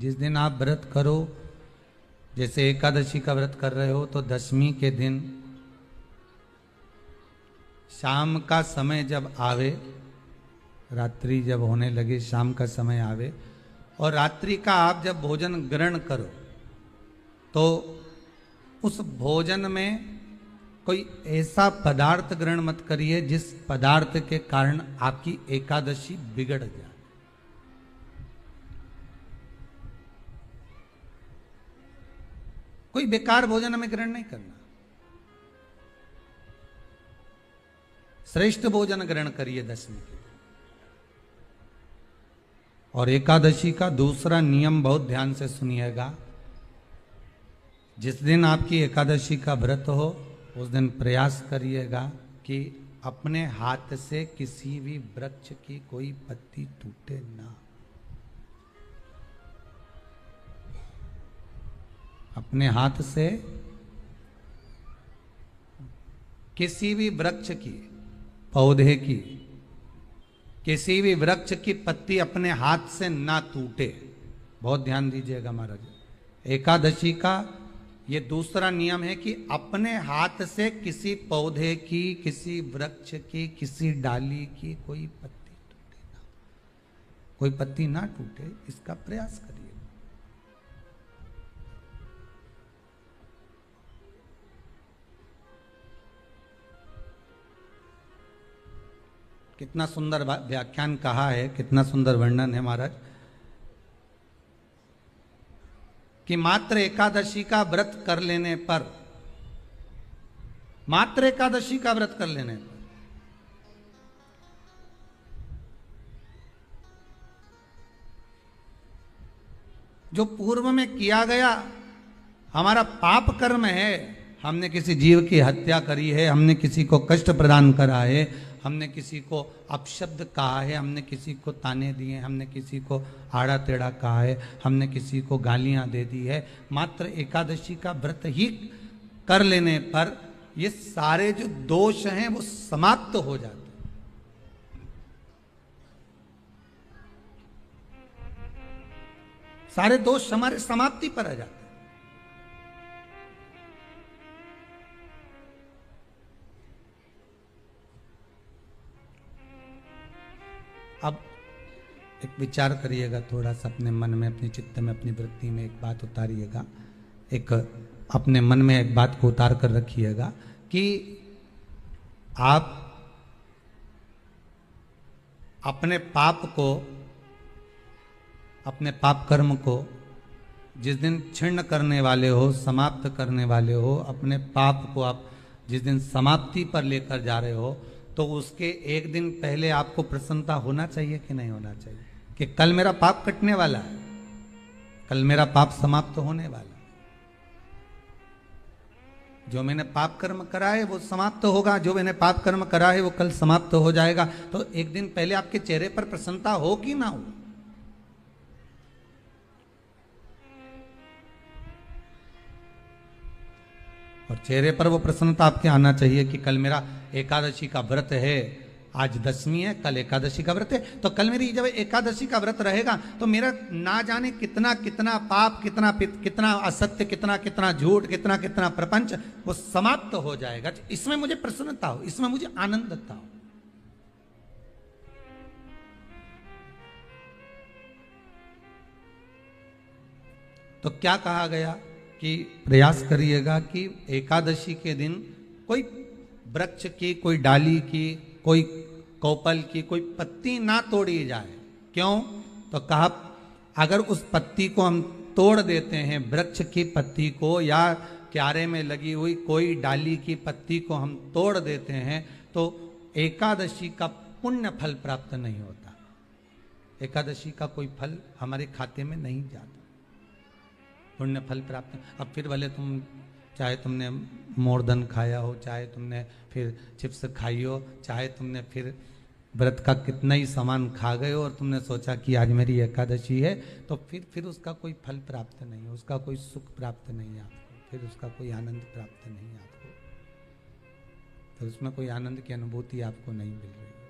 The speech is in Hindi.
जिस दिन आप व्रत करो, जैसे एकादशी का व्रत कर रहे हो, तो दशमी के दिन शाम का समय जब आवे, रात्रि जब होने लगे, शाम का समय आवे और रात्रि का आप जब भोजन ग्रहण करो, तो उस भोजन में कोई ऐसा पदार्थ ग्रहण मत करिए जिस पदार्थ के कारण आपकी एकादशी बिगड़ जाए। कोई बेकार भोजन हमें ग्रहण नहीं करना, श्रेष्ठ भोजन ग्रहण करिए दशमी के दिन। और एकादशी का दूसरा नियम बहुत ध्यान से सुनिएगा। जिस दिन आपकी एकादशी का व्रत हो, उस दिन प्रयास करिएगा कि अपने हाथ से किसी भी वृक्ष की कोई पत्ती टूटे ना। अपने हाथ से किसी भी वृक्ष की, पौधे की, किसी भी वृक्ष की पत्ती अपने हाथ से ना टूटे। बहुत ध्यान दीजिएगा महाराज। एकादशी का ये दूसरा नियम है कि अपने हाथ से किसी पौधे की, किसी वृक्ष की, किसी डाली की कोई पत्ती टूटे ना, कोई पत्ती ना टूटे, इसका प्रयास करिए। कितना सुंदर व्याख्यान कहा है, कितना सुंदर वर्णन है महाराज, कि मात्र एकादशी का व्रत कर लेने पर, मात्र एकादशी का व्रत कर लेने पर जो पूर्व में किया गया हमारा पाप कर्म है, हमने किसी जीव की हत्या करी है, हमने किसी को कष्ट प्रदान करा है, हमने किसी को अपशब्द कहा है, हमने किसी को ताने दिए, हमने किसी को आड़ा टेढ़ा कहा है, हमने किसी को गालियां दे दी है, मात्र एकादशी का व्रत ही कर लेने पर ये सारे जो दोष हैं वो समाप्त हो जाते हैं। सारे दोष हमारे समाप्ति पर आ जाते हैं। अब एक विचार करिएगा थोड़ा सा अपने मन में, अपने चित्त में, अपनी वृत्ति में एक बात उतारिएगा। एक अपने मन में एक बात को उतार कर रखिएगा कि आप अपने पाप को, अपने पाप कर्म को जिस दिन छिन्न करने वाले हो, समाप्त करने वाले हो, अपने पाप को आप जिस दिन समाप्ति पर लेकर जा रहे हो, तो उसके एक दिन पहले आपको प्रसन्नता होना चाहिए कि नहीं होना चाहिए कि कल मेरा पाप कटने वाला है, कल मेरा पाप समाप्त होने वाला है, जो मैंने पाप कर्म करा है वो समाप्त होगा, जो मैंने पाप कर्म करा है वो कल समाप्त हो जाएगा। तो एक दिन पहले आपके चेहरे पर प्रसन्नता हो कि ना हो? और चेहरे पर वो प्रसन्नता आपके आना चाहिए कि कल मेरा एकादशी का व्रत है, आज दशमी है, कल एकादशी का व्रत है, तो कल मेरी जब एकादशी का व्रत रहेगा तो मेरा ना जाने कितना कितना पाप, कितना असत्य, कितना झूठ, कितना प्रपंच वो समाप्त हो जाएगा। इसमें मुझे प्रसन्नता हो, इसमें मुझे आनंदता हो। तो क्या कहा गया कि प्रयास करिएगा कि एकादशी के दिन कोई वृक्ष की, कोई डाली की, कोई कोपल की कोई पत्ती ना तोड़ी जाए। क्यों? तो कहा अगर उस पत्ती को हम तोड़ देते हैं, वृक्ष की पत्ती को या क्यारे में लगी हुई कोई डाली की पत्ती को हम तोड़ देते हैं, तो एकादशी का पुण्य फल प्राप्त नहीं होता, एकादशी का कोई फल हमारे खाते में नहीं जाता, पुण्य फल प्राप्त। अब फिर भले तुम, चाहे तुमने मोरधन खाया हो, चाहे तुमने फिर चिप्स खाई हो, चाहे तुमने फिर व्रत का कितना ही सामान खा गए हो और तुमने सोचा कि आज मेरी एकादशी है, तो फिर उसका कोई फल प्राप्त नहीं है, उसका कोई सुख प्राप्त नहीं है आपको, फिर उसका कोई आनंद प्राप्त नहीं है आपको, फिर उसमें कोई आनंद की अनुभूति आपको नहीं मिल रही।